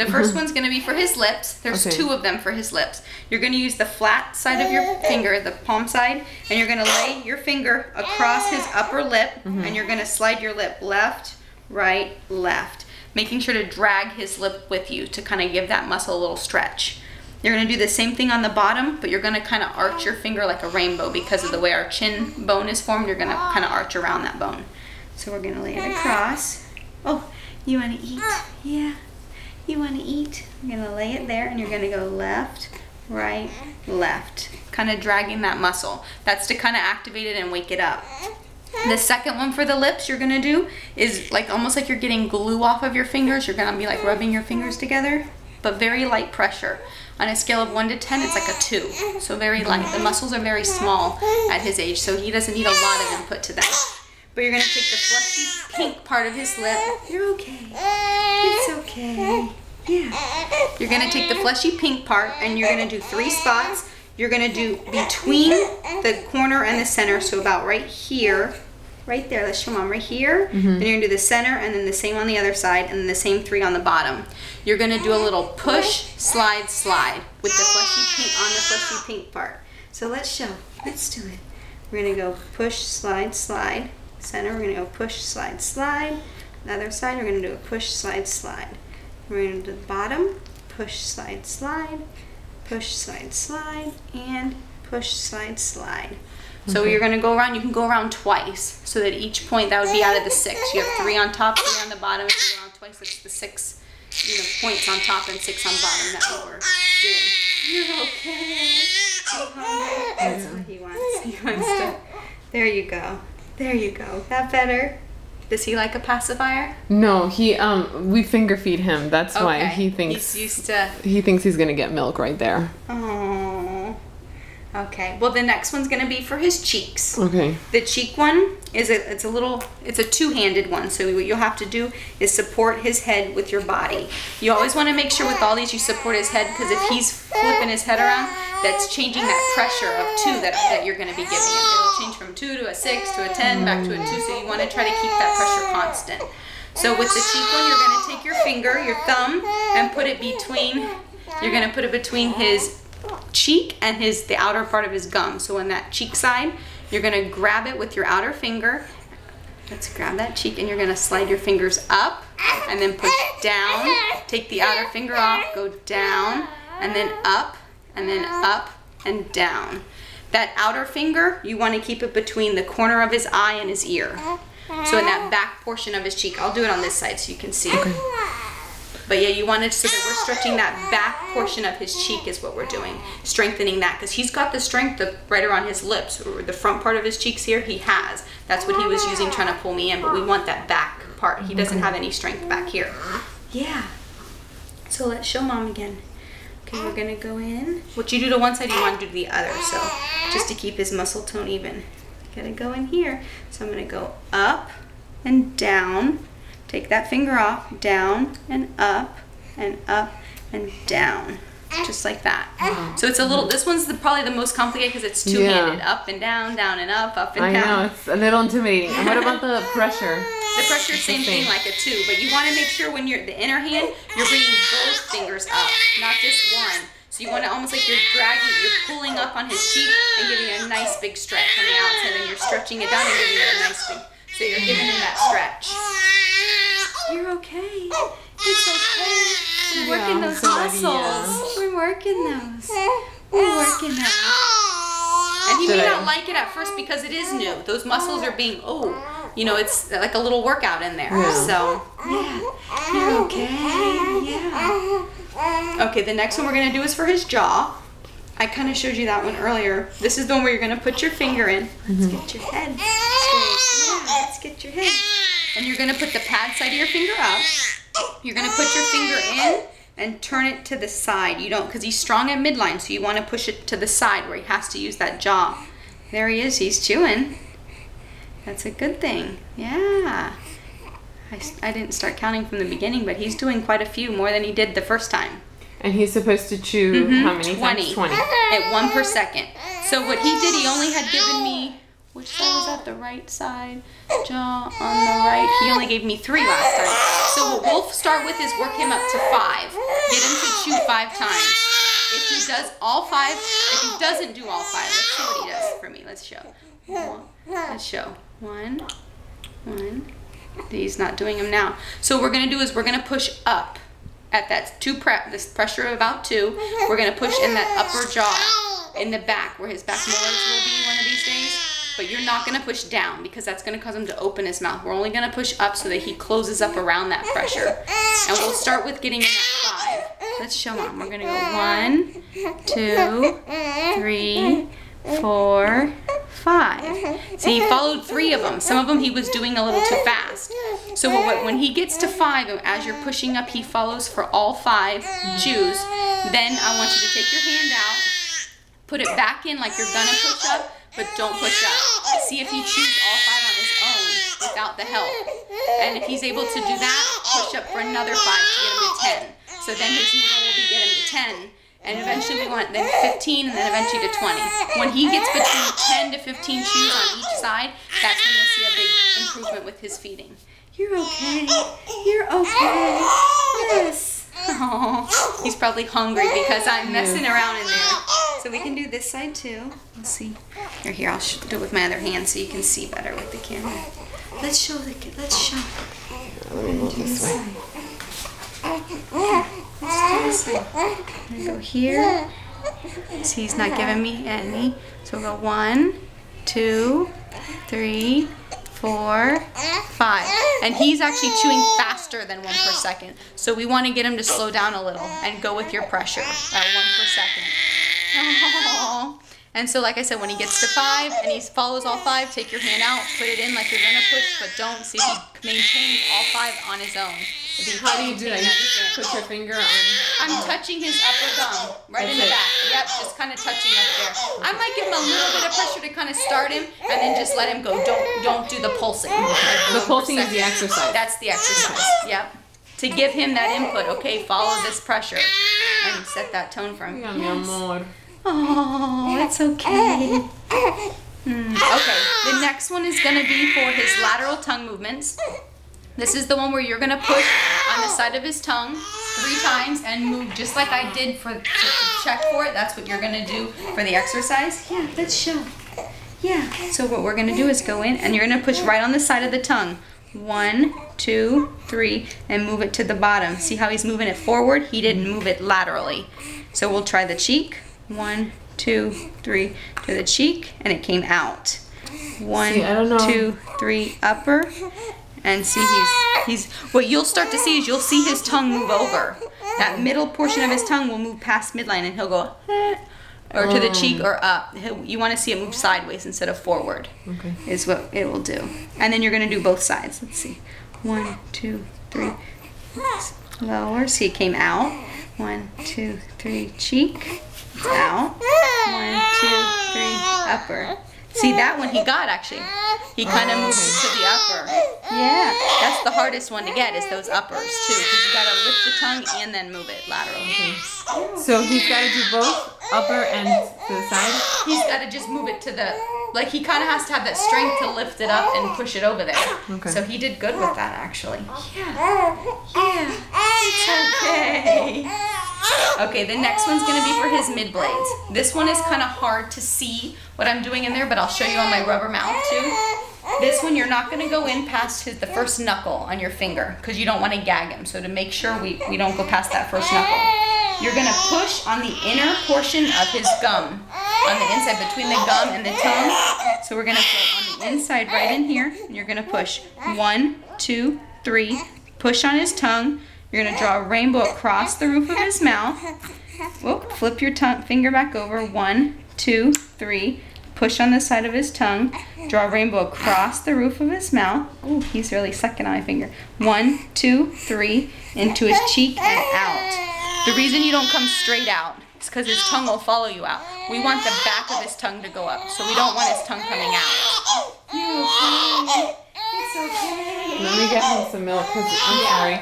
The first one's going to be for his lips. There's two of them for his lips. You're going to use the flat side of your finger, the palm side, and you're going to lay your finger across his upper lip, and you're going to slide your lip left, right, left, making sure to drag his lip with you to kind of give that muscle a little stretch. You're going to do the same thing on the bottom, but you're going to kind of arch your finger like a rainbow because of the way our chin bone is formed. You're going to kind of arch around that bone. So we're going to lay it across. Oh, you want to eat? Yeah. You want to eat? You're going to lay it there and you're going to go left, right, left. Kind of dragging that muscle. That's to kind of activate it and wake it up. The second one for the lips you're going to do is like almost like you're getting glue off of your fingers. You're going to be like rubbing your fingers together, but very light pressure. On a scale of 1 to 10, it's like a 2. So very light. The muscles are very small at his age, so he doesn't need a lot of input to that. But you're going to take the fleshy pink part of his lip. You're okay. It's okay. Yeah. You're going to take the fleshy pink part and you're going to do 3 spots. You're going to do between the corner and the center, so about right here. Right there, let's show Mom, right here. Then you're going to do the center and then the same on the other side and then the same 3 on the bottom. You're going to do a little push, slide, slide with the fleshy pink on the fleshy pink part. So let's show. Let's do it. We're going to go push, slide, slide. Center, we're going to go push, slide, slide. The other side, we're going to do a push, slide, slide. We're going to do the bottom, push, slide, slide, push, slide, slide, and push, slide, slide. So you're going to go around, you can go around twice, so that each point, that would be out of the 6. You have 3 on top, 3 on the bottom. If you go around twice, it's the 6 points on top and 6 on bottom that we're doing. You're okay. That's what he wants. He wants to. There you go. There you go. That better? Does he like a pacifier? No, we finger feed him. That's why he thinks he's used to. He thinks he's gonna get milk right there. Oh. Okay. Well, the next one's gonna be for his cheeks. Okay. The cheek one is it's a two-handed one. So what you'll have to do is support his head with your body. You always want to make sure with all these you support his head, because if he's flipping his head around, that's changing that pressure of 2 that you're going to be giving him. It'll change from 2 to a 6 to a 10 back to a 2. So you want to try to keep that pressure constant. So with the cheek one, you're going to take your finger, your thumb, and put it between. You're going to put it between his cheek and the outer part of his gum. So on that cheek side, you're going to grab it with your outer finger. Let's grab that cheek, and you're going to slide your fingers up and then push down. Take the outer finger off, go down, and then up and down. That outer finger, you want to keep it between the corner of his eye and his ear. So in that back portion of his cheek. I'll do it on this side so you can see. Okay. But yeah, you want it so that we're stretching that back portion of his cheek is what we're doing. Strengthening that, because he's got the strength right around his lips, or the front part of his cheeks here, he has. That's what he was using trying to pull me in, but we want that back part. He doesn't have any strength back here. Yeah. So let's show Mom again. Okay, we're gonna go in. What you do to one side, you want to do to the other. So just to keep his muscle tone even. Gotta go in here. So I'm gonna go up and down. Take that finger off, down and up and down. Just like that. So it's a little, this one's probably the most complicated because it's two-handed. Up and down and up and down. I know, it's a little intimidating. And what about the pressure? The pressure, same thing, like a 2. But you want to make sure when you're the inner hand, you're bringing both fingers up, not just one. So you want to almost like you're dragging, you're pulling up on his cheek and giving a nice big stretch on the outside. And you're stretching it down and giving it a nice big, so you're giving him that stretch. You're okay. It's okay. We're working those muscles. We're working those. We're working those. And he may not like it at first because it is new. Those muscles are being, it's like a little workout in there. Yeah. So, yeah, you're okay. Yeah. Okay, the next one we're going to do is for his jaw. I kind of showed you that one earlier. This is the one where you're going to put your finger in. Let's get your head straight. Yeah, let's get your head. And you're going to put the pad side of your finger up. You're going to put your finger in and turn it to the side. You don't, because he's strong at midline, so you want to push it to the side where he has to use that jaw. There he is. He's chewing. That's a good thing. Yeah. I didn't start counting from the beginning, but he's doing quite a few, more than he did the first time. And he's supposed to chew how many 20. 20. At 1 per second. So what he did, he only had given me, which side was that? The right side. Jaw on the right. He only gave me 3 last time. So what we'll start with is work him up to 5. 5 times. If he does all 5, if he doesn't do all 5, let's see what he does for me. Let's show. Let's show. 1. He's not doing them now. So what we're going to do is we're going to push up at that this pressure of about 2. We're going to push in that upper jaw in the back where his back molars will be one of these days. But you're not going to push down because that's going to cause him to open his mouth. We're only going to push up so that he closes up around that pressure. And we'll start with getting in that 5. Let's show Mom. We're going to go 1, 2, 3, 4, 5. See, he followed 3 of them. Some of them he was doing a little too fast. So when he gets to 5, as you're pushing up, he follows for all 5 chews. Then I want you to take your hand out, put it back in like you're going to push up, but don't push up. See if he chews all 5 on his own without the help. And if he's able to do that, push up for another 5 to get him to 10. So then his new goal will be get him to 10. And eventually we want then 15 and then eventually to 20. When he gets between 10 to 15 chews on each side, that's when you'll see a big improvement with his feeding. You're okay. You're okay. Yes. Oh, he's probably hungry because I'm messing around in there. So we can do this side too. Let's see. Here, I'll do it with my other hand so you can see better with the camera. Let's show the kid. Let's show. Let me move this way. Let's do this side. I'm gonna go here. See, he's not giving me any. So we'll go 1, 2, 3, 4, 5. And he's actually chewing faster than 1 per second. So we want to get him to slow down a little and go with your pressure at 1 per second. Oh. And so like I said, when he gets to 5 and he follows all 5, take your hand out, put it in like you're going to push, but don't. See if he maintains all 5 on his own. How do you do that? You just put your finger on... I'm touching his upper gum, right in the back. Yep, just kind of touching up there. I might give him a little bit of pressure to kind of start him, and then just let him go. Don't do the pulsing. The pulsing is the exercise. That's the exercise, yep. To give him that input, okay, follow this pressure, and set that tone for him. Yes. Oh, it's okay. Okay, the next one is going to be for his lateral tongue movements. This is the one where you're going to push on the side of his tongue 3 times and move just like I did to check for it. That's what you're going to do for the exercise. Yeah, let's show. Yeah, so what we're going to do is go in and you're going to push right on the side of the tongue. 1, 2, 3, and move it to the bottom. See how he's moving it forward? He didn't move it laterally. So we'll try the cheek. 1, 2, 3 to the cheek, and it came out. 1, 2, 3 upper, and see he's. What you'll start to see is you'll see his tongue move over. That middle portion of his tongue will move past midline, and he'll go or to the cheek or up. You want to see it move sideways instead of forward. Okay. Is what it will do. And then you're going to do both sides. Let's see. 1, 2, 3. Lower. See, it came out. 1, 2, 3 cheek. Out. 1, 2, 3 upper. See, that one he got actually. He kind of moved it to the upper. Yeah, that's the hardest one to get is those uppers too, because you got to lift the tongue and then move it laterally. Okay. So he's got to do both upper and to the side? He's got to just move it to the, like he kind of has to have that strength to lift it up and push it over there. Okay. So he did good with that actually. Yeah, it's okay. Okay, the next one's going to be for his mid blades. This one is kind of hard to see what I'm doing in there, but I'll show you on my rubber mouth too. This one, you're not going to go in past the first knuckle on your finger because you don't want to gag him. So to make sure we don't go past that first knuckle, you're going to push on the inner portion of his gum, on the inside between the gum and the tongue. So we're going to go on the inside right in here, and you're going to push 1, 2, 3, push on his tongue. You're going to draw a rainbow across the roof of his mouth. Whoop, flip your finger back over. 1, 2, 3. Push on the side of his tongue. Draw a rainbow across the roof of his mouth. Ooh, he's really sucking on my finger. 1, 2, 3. Into his cheek and out. The reason you don't come straight out is because his tongue will follow you out. We want the back of his tongue to go up, so we don't want his tongue coming out. You okay? It's okay. Let me get him some milk, because I'm sorry.